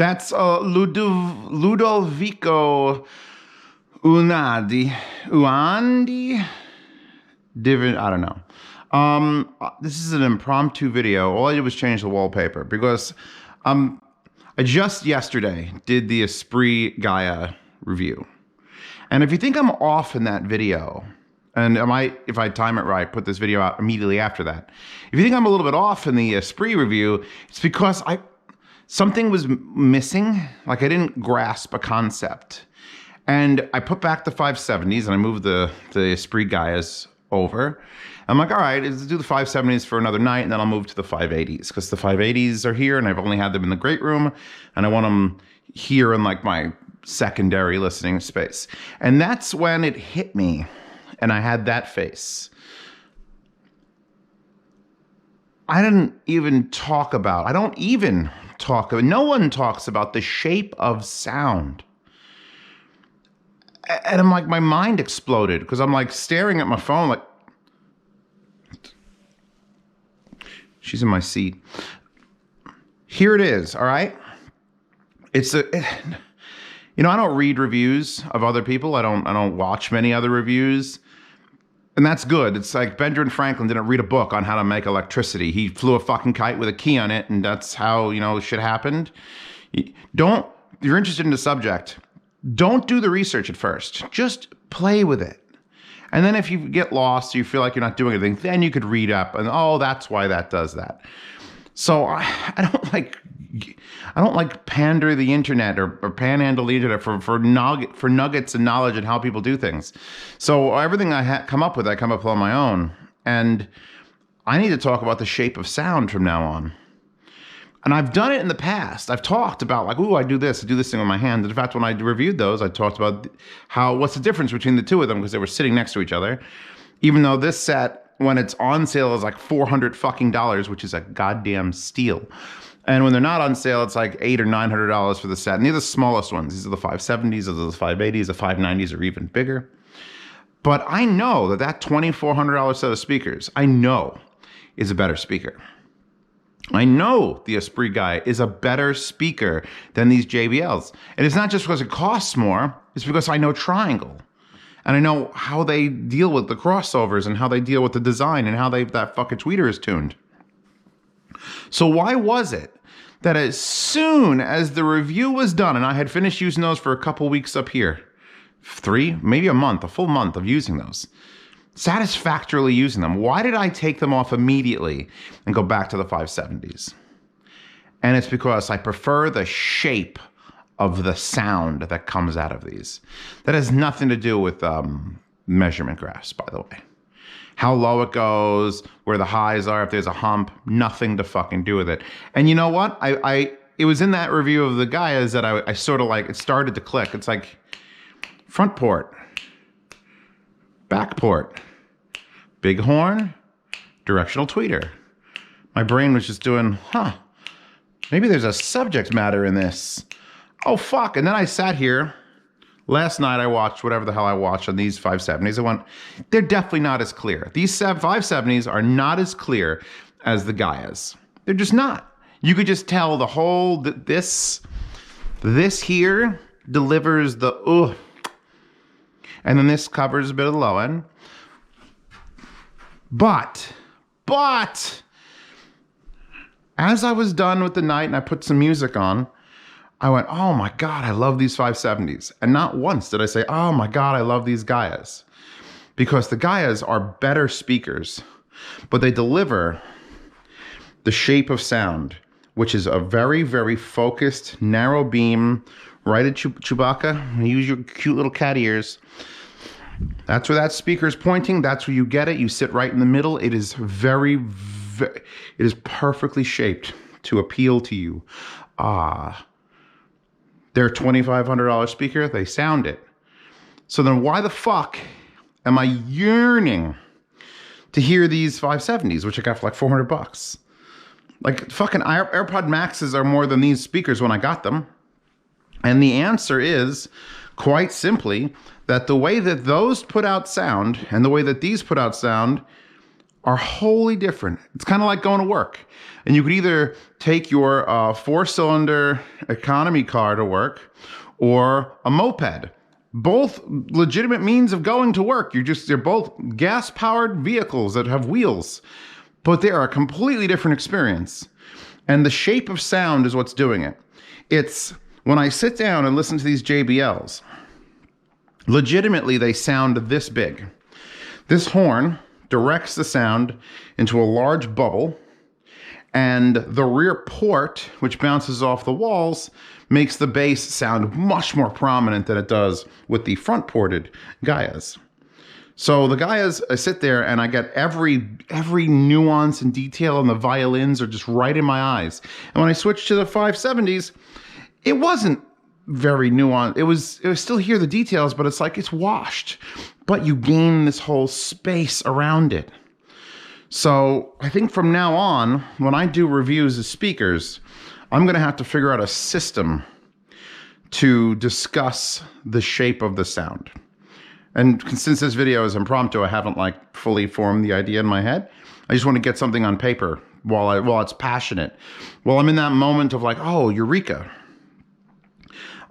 That's Ludovico Uandi. I don't know. This is an impromptu video. All I did was change the wallpaper because I just yesterday did the Esprit Gaia review. And if you think I'm off in that video, and I might, if I time it right, put this video out immediately after that. If you think I'm a little bit off in the Esprit review, it's because something was missing. Like I didn't grasp a concept. And I put back the 570s and I moved the Esprit Gaias over. I'm like, all right, let's do the 570s for another night, and then I'll move to the 580s because the 580s are here, and I've only had them in the great room, and I want them here in like my secondary listening space. And that's when it hit me, and I had that face. I don't even talk about no one talks about the shape of sound. And I'm like, my mind exploded because I'm like staring at my phone like, she's in my seat. Here it is, all right? I don't read reviews of other people. I don't watch many other reviews. And that's good. It's like Benjamin Franklin didn't read a book on how to make electricity. He flew a fucking kite with a key on it, and that's how, shit happened. You're interested in the subject. Don't do the research at first. Just play with it. And then if you get lost, or you feel like you're not doing anything, then you could read up and, that's why that does that. So I don't like pander the internet or panhandle the internet for nuggets and knowledge and how people do things. So everything I come up with on my own. And I need to talk about the shape of sound from now on. And I've done it in the past. I've talked about like, I do this thing with my hand. And in fact, when I reviewed those, I talked about what's the difference between the two of them because they were sitting next to each other. Even though this set, when it's on sale, is like $400 fucking dollars, which is a goddamn steal. And when they're not on sale, it's like $800 or $900 for the set. And these are the smallest ones. These are the 570s, these are the 580s, the 590s are even bigger. But I know that $2,400 set of speakers, is a better speaker. I know the Esprit Gaia is a better speaker than these JBLs. And it's not just because it costs more, it's because I know Triangle. And I know how they deal with the crossovers and how they deal with the design and how that fucking tweeter is tuned. So why was it that as soon as the review was done and I had finished using those for a couple weeks up here, 3, maybe a full month of using those, satisfactorily using them, why did I take them off immediately and go back to the 570s? And it's because I prefer the shape of the sound that comes out of these. That has nothing to do with measurement graphs, by the way. How low it goes, where the highs are, if there's a hump, nothing to fucking do with it. And you know what? It was in that review of the Gaias that I sort of like, it started to click. It's like front port, back port, big horn, directional tweeter. My brain was just doing, maybe there's a subject matter in this. Oh, fuck. And then I sat here. Last night I watched whatever the hell I watched on these 570s. I went, they're definitely not as clear. These 570s are not as clear as the Gaias. They're just not. You could just tell the whole, this here delivers the, and then this covers a bit of the low end. But, as I was done with the night and I put some music on, I went, oh my God, I love these 570s. And not once did I say, oh my God, I love these Gaias. Because the Gaias are better speakers, but they deliver the shape of sound, which is a very, very focused, narrow beam, right at Chewbacca. Use your cute little cat ears. That's where that speaker is pointing. That's where you get it. You sit right in the middle. It is it is perfectly shaped to appeal to you. Their $2,500 speaker, they sound it. So then why the fuck am I yearning to hear these 570s, which I got for like $400? Like fucking AirPod Maxes are more than these speakers when I got them. And the answer is quite simply that the way that those put out sound and the way that these put out sound are wholly different. It's kind of like going to work. And you could either take your 4-cylinder economy car to work or a moped. Both legitimate means of going to work. They're both gas-powered vehicles that have wheels, but they are a completely different experience. And the shape of sound is what's doing it. It's when I sit down and listen to these JBLs, legitimately they sound this big. This horn directs the sound into a large bubble, and the rear port, which bounces off the walls, makes the bass sound much more prominent than it does with the front-ported Gaias. So the Gaias, I sit there and I get every nuance and detail, and the violins are just right in my eyes. And when I switched to the 570s, it wasn't very nuanced. It was still here, the details, but it's like it's washed. But you gain this whole space around it. So I think from now on, when I do reviews of speakers, I'm going to have to figure out a system to discuss the shape of the sound. And since this video is impromptu, I haven't like fully formed the idea in my head. I just want to get something on paper while it's passionate. While I'm in that moment of like, oh, eureka.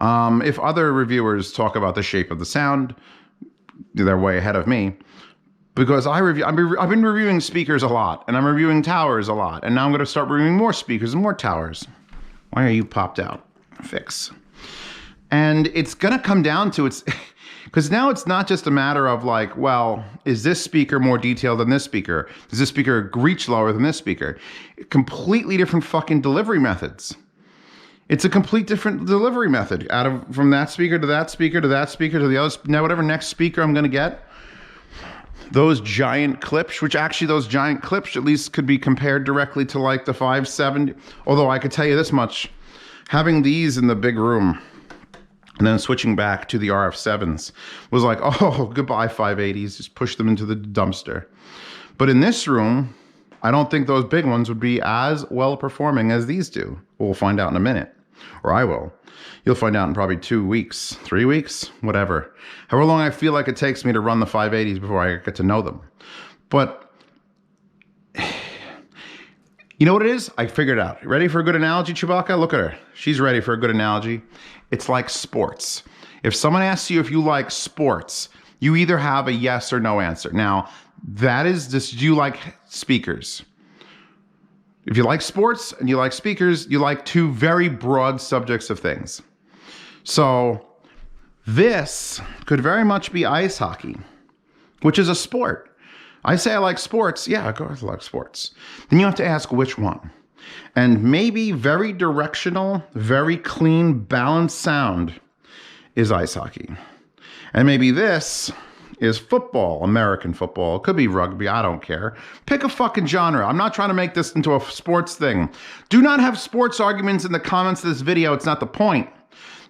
If other reviewers talk about the shape of the sound, they're way ahead of me. Because I've been reviewing speakers a lot, and I'm reviewing towers a lot, and now I'm going to start reviewing more speakers and more towers. Why are you popped out? Fix. And it's going to come down to because now it's not just a matter of like, well, is this speaker more detailed than this speaker? Does this speaker reach lower than this speaker? Completely different fucking delivery methods. It's a complete different delivery method from that speaker to that speaker to that speaker to the other, now whatever next speaker I'm going to get. Those giant clips, which actually those giant clips at least could be compared directly to like the 570. Although I could tell you this much, having these in the big room and then switching back to the RF7s was like, oh, goodbye 580s, just push them into the dumpster. But in this room, I don't think those big ones would be as well performing as these do. We'll find out in a minute, or I will. You'll find out in probably 2 weeks, 3 weeks, whatever. However long I feel like it takes me to run the 580s before I get to know them. But you know what it is? I figured it out. Ready for a good analogy, Chewbacca? Look at her. She's ready for a good analogy. It's like sports. If someone asks you if you like sports, you either have a yes or no answer. Now, that is just, do you like speakers? If you like sports and you like speakers, you like two very broad subjects of things. So this could very much be ice hockey, which is a sport. I say I like sports. Yeah, of course I like sports. Then you have to ask which one. And maybe very directional, very clean, balanced sound is ice hockey. And maybe this is football, American football. It could be rugby, I don't care. Pick a fucking genre. I'm not trying to make this into a sports thing. Do not have sports arguments in the comments of this video. It's not the point.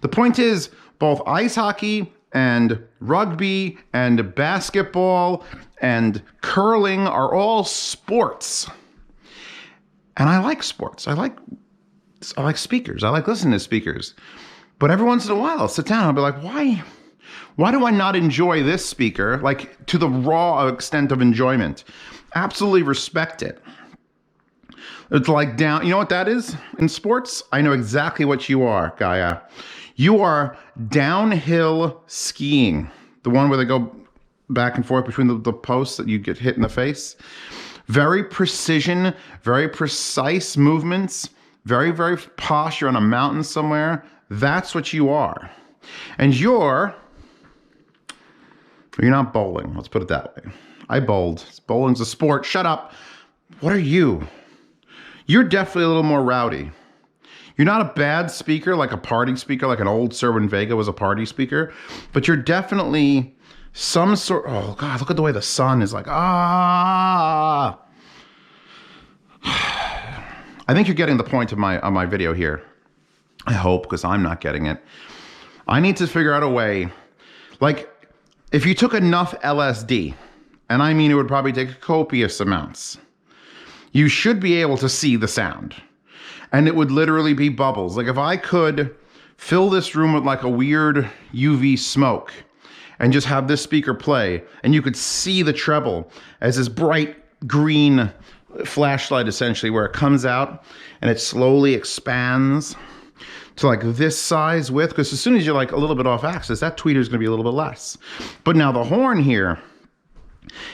The point is both ice hockey and rugby and basketball and curling are all sports. And I like sports. I like speakers. I like listening to speakers. But every once in a while, I'll sit down and I'll be like, why do I not enjoy this speaker, like to the raw extent of enjoyment? Absolutely respect it. It's like you know what that is in sports? I know exactly what you are, Gaia. You are downhill skiing. The one where they go back and forth between the posts that you get hit in the face. Very precision, very precise movements, very, very posh. You're on a mountain somewhere. That's what you are. And you're not bowling. Let's put it that way. I bowled. Bowling's a sport. Shut up. What are you? You're definitely a little more rowdy. You're not a bad speaker, like a party speaker, like an old Serwin Vega was a party speaker, but you're definitely some sort. Oh God, look at the way the sun is like, ah. I think you're getting the point of my video here. I hope, because I'm not getting it. I need to figure out a way, like, if you took enough LSD, and I mean it would probably take copious amounts, you should be able to see the sound. And it would literally be bubbles. Like if I could fill this room with like a weird UV smoke and just have this speaker play, and you could see the treble as this bright green flashlight, essentially, where it comes out and it slowly expands to like this size width, because as soon as you're like a little bit off axis, that tweeter is going to be a little bit less. But now the horn here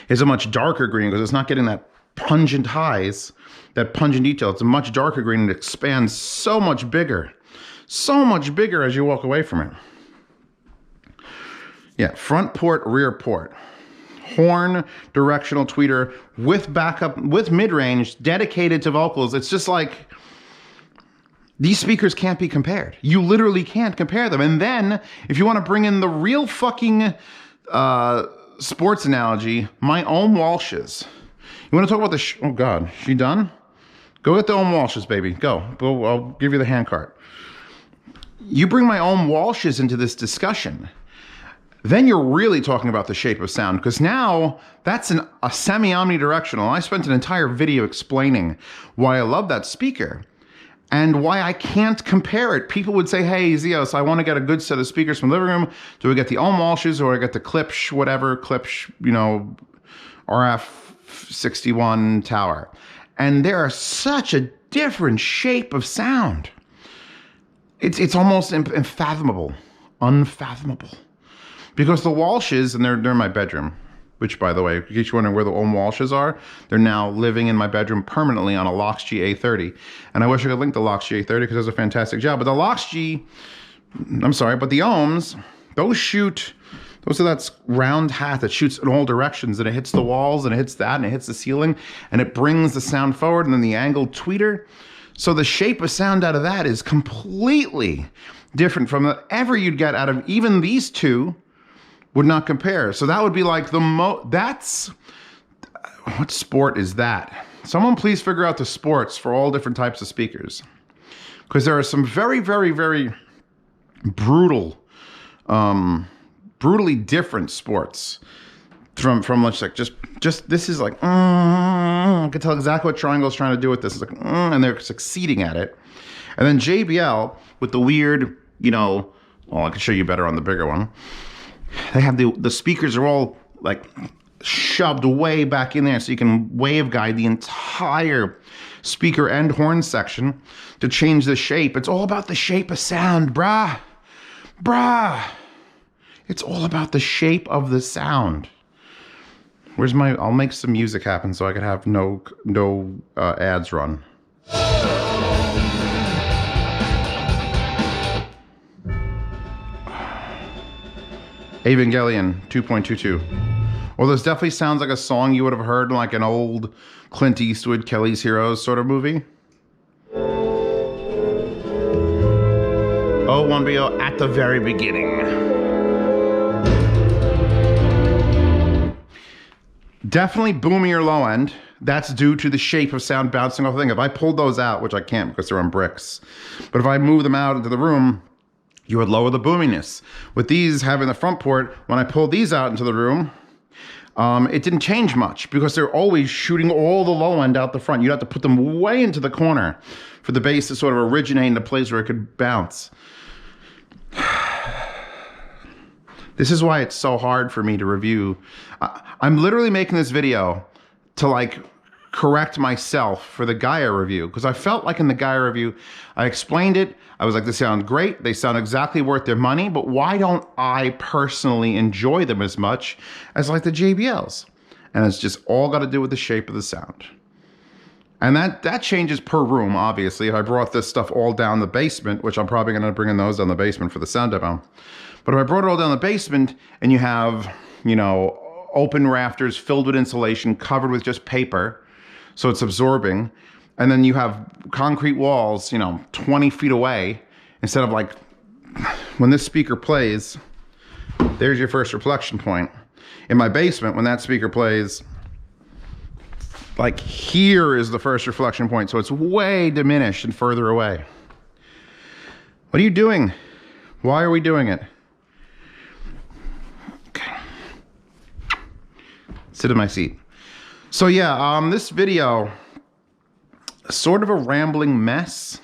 is a much darker green because it's not getting that pungent highs, that pungent detail. It's a much darker green and it expands so much bigger as you walk away from it. Yeah, front port, rear port. Horn, directional tweeter with backup, with mid-range, dedicated to vocals. It's just like, these speakers can't be compared. You literally can't compare them. And then, if you want to bring in the real fucking sports analogy, my Ohm Walshes. You want to talk about the, oh God, she done? Go get the Ohm Walshes, baby. Go, I'll give you the hand cart. You bring my Ohm Walshes into this discussion, then you're really talking about the shape of sound, because now that's a semi-omnidirectional. I spent an entire video explaining why I love that speaker and why I can't compare it. People would say, hey, Zeos, I want to get a good set of speakers from the living room. Do we get the Ohm Walshes or I get the Klipsch, whatever, Klipsch, you know, RF61 tower? And they are such a different shape of sound. It's almost unfathomable. Because the Walshes, and they're in my bedroom, which, by the way, in case you're wondering where the Ohm Walshes are, they're now living in my bedroom permanently on a Loxg A30. And I wish I could link the Loxg A30 because it does a fantastic job. But the Loxg, I'm sorry, but the Ohms, those are that round hat that shoots in all directions, and it hits the walls, and it hits that, and it hits the ceiling, and it brings the sound forward, and then the angled tweeter. So the shape of sound out of that is completely different from whatever you'd get out of even these two. Would not compare. So that would be like that's, what sport is that? Someone please figure out the sports for all different types of speakers. Because there are some very, very, very brutally different sports from let's like, just this is like, I can tell exactly what Triangle's trying to do with this. It's like, and they're succeeding at it. And then JBL with the weird, you know, well, I can show you better on the bigger one. They have the speakers are all like shoved way back in there, so you can waveguide the entire speaker and horn section to change the shape. It's all about the shape of sound, brah. It's all about the shape of the sound. Where's my, I'll make some music happen so I can have no ads run. Evangelion 2.22. Well, this definitely sounds like a song you would have heard in like an old Clint Eastwood, Kelly's Heroes sort of movie. Oh, 1BO at the very beginning. Definitely boomier low end. That's due to the shape of sound bouncing off the thing. If I pulled those out, which I can't because they're on bricks, but if I move them out into the room, you would lower the boominess. With these having the front port, when I pulled these out into the room, it didn't change much because they're always shooting all the low end out the front. You'd have to put them way into the corner for the bass to sort of originate in a place where it could bounce. This is why it's so hard for me to review. I'm literally making this video to like correct myself for the Gaia review, because I felt like in the Gaia review, I explained it. I was like, they sound great. They sound exactly worth their money, but why don't I personally enjoy them as much as like the JBLs? And it's just all got to do with the shape of the sound. And that changes per room, obviously. If I brought this stuff all down the basement, which I'm probably going to bring in those down the basement for the sound demo. But if I brought it all down the basement and you have, you know, open rafters filled with insulation covered with just paper, so it's absorbing, and then you have concrete walls, you know, 20 feet away, instead of like, when this speaker plays, there's your first reflection point. In my basement, when that speaker plays, like here is the first reflection point, so it's way diminished and further away. What are you doing? Why are we doing it? Okay. Sit in my seat. So yeah, this video, sort of a rambling mess,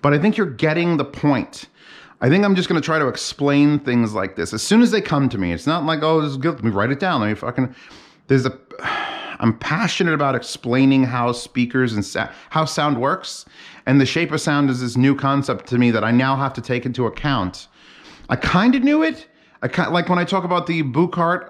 but I think you're getting the point. I think I'm just gonna try to explain things like this as soon as they come to me. It's not like, oh, this is good, let me write it down. Let me fucking, I'm passionate about explaining how speakers and how sound works. And the shape of sound is this new concept to me that I now have to take into account. I kind of knew it. Like when I talk about the Buchart,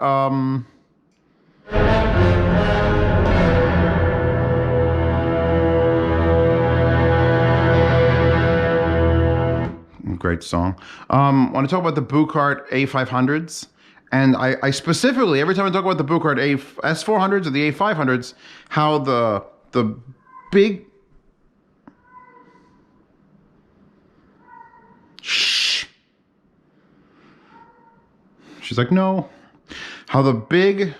great song. When I talk about the Buchart A500s, and I specifically, every time I talk about the Buchart S400s or the A500s, how the big... Shh. She's like, no. How the big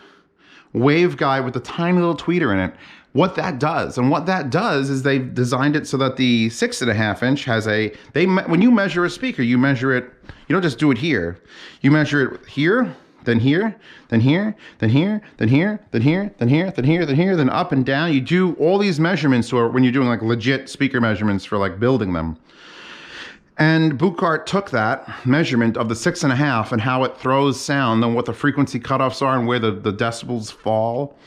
wave guy with the tiny little tweeter in it, what that does. And what that does is they've designed it so that the 6.5 inch has when you measure a speaker, you measure it, you don't just do it here. You measure it here, then here, then here, then here, then here, then here, then here, then here, then here, then up and down. You do all these measurements when you're doing like legit speaker measurements for like building them. And Buchart took that measurement of the 6.5 and how it throws sound and what the frequency cutoffs are and where the decibels fall,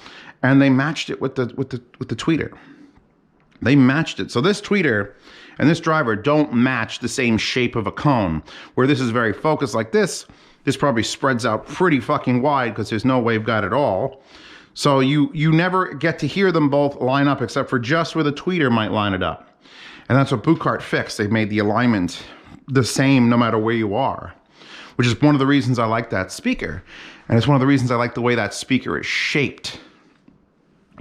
and they matched it with the tweeter. They matched it. So this tweeter and this driver don't match the same shape of a cone. Where this is very focused like this probably spreads out pretty fucking wide because there's no waveguide at all. So you never get to hear them both line up except for just where the tweeter might line it up. And that's what Buchart fixed. They've made the alignment the same no matter where you are, which is one of the reasons I like that speaker. And it's one of the reasons I like the way that speaker is shaped.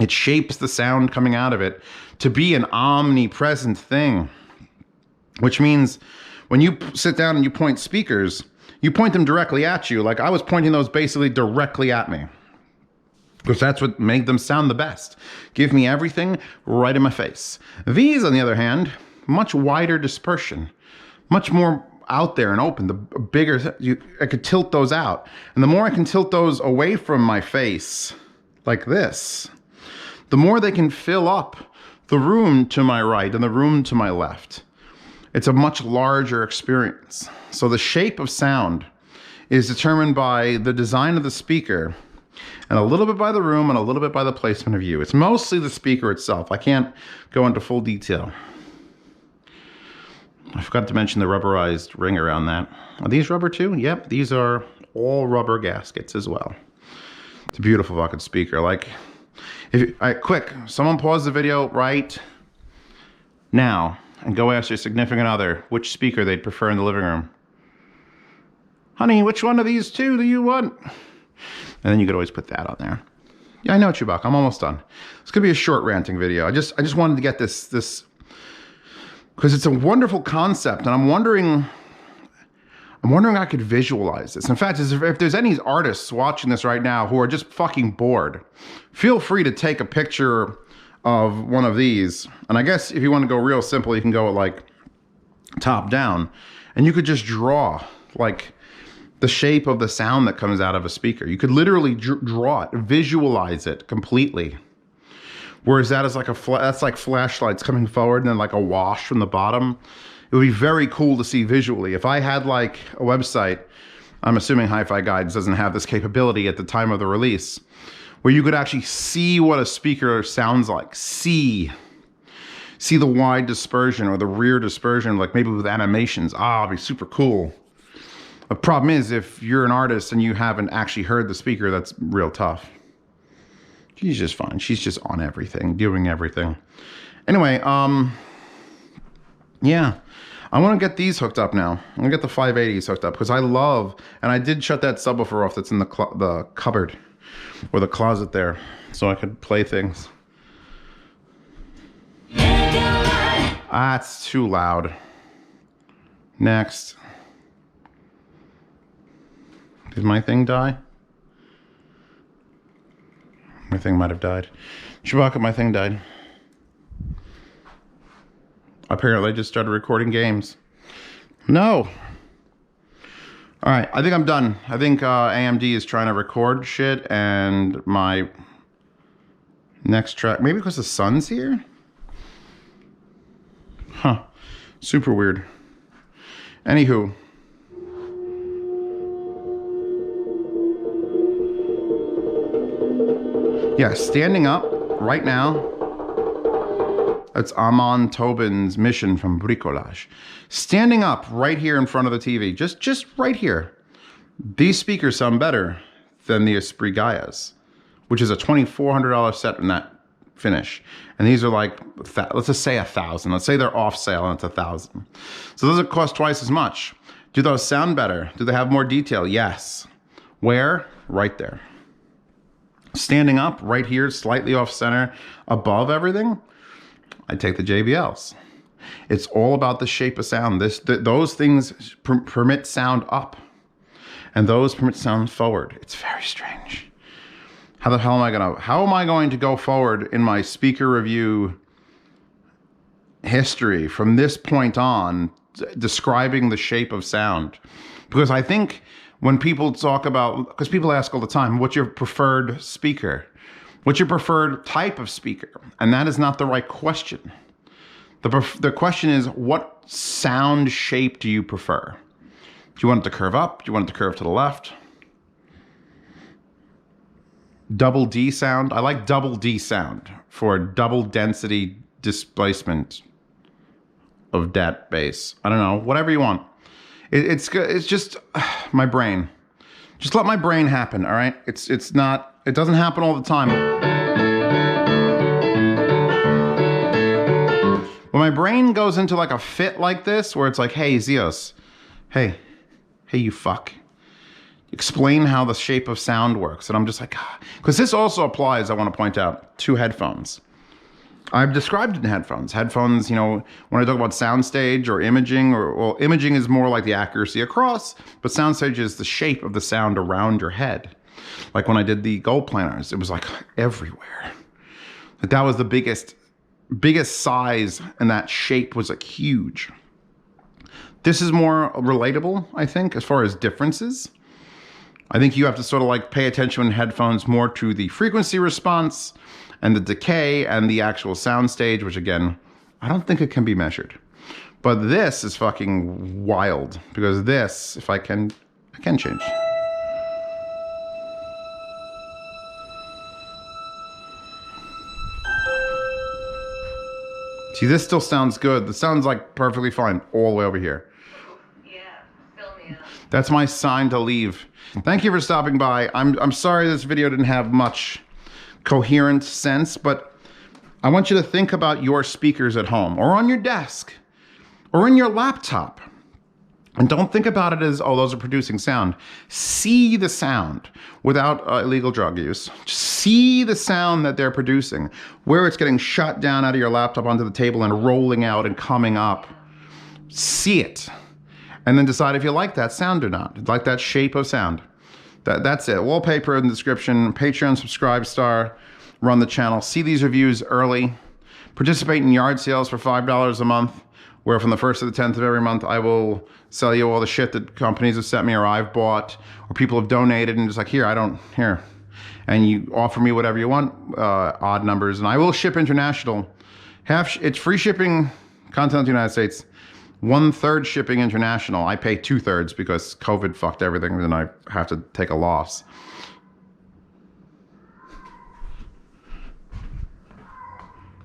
It shapes the sound coming out of it to be an omnipresent thing, which means when you sit down and you point speakers, you point them directly at you. Like I was pointing those basically directly at me, because that's what made them sound the best. Give me everything right in my face. These, on the other hand, much wider dispersion, much more out there and open. The bigger, I could tilt those out. And the more I can tilt those away from my face, like this, the more they can fill up the room to my right and the room to my left. It's a much larger experience. So the shape of sound is determined by the design of the speaker, and a little bit by the room and a little bit by the placement of you. It's mostly the speaker itself. I can't go into full detail. I forgot to mention the rubberized ring around that. Are these rubber too? Yep, these are all rubber gaskets as well. It's a beautiful fucking speaker. Like, quick, someone pause the video right now and go ask your significant other which speaker they'd prefer in the living room. Honey, which one of these two do you want? And then you could always put that on there. Yeah, I know, Chewbacca. I'm almost done. It's gonna be a short ranting video. I just wanted to get this because it's a wonderful concept, and I'm wondering I could visualize this. In fact, if there's any artists watching this right now who are just fucking bored, feel free to take a picture of one of these. And I guess if you want to go real simple, you can go like top down, and you could just draw like the shape of the sound that comes out of a speaker. You could literally draw it, visualize it completely. Whereas that is like that's like flashlights coming forward and then like a wash from the bottom. It would be very cool to see visually. If I had like a website, I'm assuming Hi-Fi Guides doesn't have this capability at the time of the release, where you could actually see what a speaker sounds like. See the wide dispersion or the rear dispersion, like maybe with animations. It'd be super cool. The problem is, if you're an artist and you haven't actually heard the speaker, that's real tough. She's just fine. She's just on everything, doing everything. Anyway, yeah. I want to get these hooked up now. I'm going to get the 580s hooked up because I love, and I did shut that subwoofer off that's in the cupboard or the closet there so I could play things. That's too loud. Next. Did my thing die? My thing might have died. Chewbacca, my thing died. Apparently I just started recording games. No. All right, I think I'm done. I think AMD is trying to record shit, and my next track, maybe because the sun's here? Huh, super weird. Anywho. Yeah, standing up right now. That's Amon Tobin's mission from Bricolage. Standing up right here in front of the TV, just right here. These speakers sound better than the Esprit Gaias, which is a $2,400 set in that finish. And these are like, let's just say 1,000. Let's say they're off sale and it's 1,000. So those cost twice as much. Do those sound better? Do they have more detail? Yes. Where? Right there. Standing up right here, slightly off center, above everything, I take the JBLs. It's all about the shape of sound. Those things permit sound up, and those permit sound forward. It's very strange. How the hell am I going to go forward in my speaker review history from this point on, describing the shape of sound? Because I think when people talk about, because people ask all the time, what's your preferred speaker? What's your preferred type of speaker? And that is not the right question. The question is, what sound shape do you prefer? Do you want it to curve up? Do you want it to curve to the left? Double D sound. I like double D sound for double density displacement of that bass. I don't know, whatever you want. It's just my brain. Just let my brain happen, all right? It doesn't happen all the time. When my brain goes into like a fit like this, where it's like, hey, Zeos, hey, you fuck. Explain how the shape of sound works. And I'm just like, because this also applies, I want to point out, to headphones. I've described it in headphones. Headphones, you know, when I talk about soundstage or imaging, well, imaging is more like the accuracy across, but soundstage is the shape of the sound around your head. Like when I did the gold planars, it was like everywhere. Like that was the biggest size, and that shape was like huge. This is more relatable, I think, as far as differences. I think you have to sort of like pay attention in headphones more to the frequency response and the decay and the actual sound stage, which again, I don't think it can be measured. But this is fucking wild, because this, if I can change. See, this still sounds good. This sounds like perfectly fine all the way over here. Yeah, fill me up. That's my sign to leave. Thank you for stopping by. I'm sorry this video didn't have much coherent sense, but I want you to think about your speakers at home or on your desk or in your laptop. And don't think about it as, oh, those are producing sound. See the sound without illegal drug use. Just see the sound that they're producing, where it's getting shot down out of your laptop onto the table and rolling out and coming up. See it. And then decide if you like that sound or not. Like that shape of sound. That's it. Wallpaper in the description. Patreon, subscribe, star, run the channel. See these reviews early. Participate in yard sales for $5 a month, where from the 1st to the 10th of every month, I will sell you all the shit that companies have sent me or I've bought or people have donated, and just like, here. And you offer me whatever you want, odd numbers, and I will ship international. It's free shipping, continental United States. 1/3 shipping international. I pay 2/3 because COVID fucked everything, and I have to take a loss.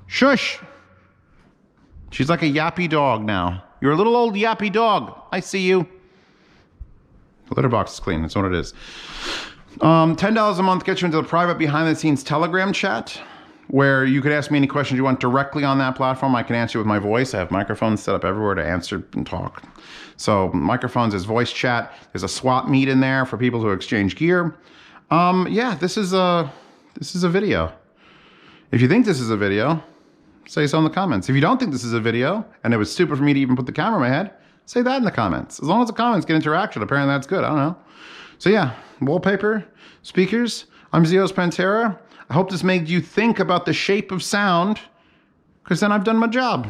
Shush! She's like a yappy dog now. You're a little old yappy dog. I see you. The litter box is clean. That's what it is. $10 a month gets you into the private behind-the-scenes Telegram chat, where you could ask me any questions you want directly on that platform. I can answer with my voice. I have microphones set up everywhere to answer and talk. So microphones is voice chat. There's a swap meet in there for people who exchange gear. Yeah, this is a video. If you think this is a video, say so in the comments. If you don't think this is a video, and it was stupid for me to even put the camera in my head, say that in the comments. As long as the comments get interaction, apparently that's good. I don't know. So yeah, wallpaper, speakers. I'm Zeos Pantera. I hope this made you think about the shape of sound, because then I've done my job.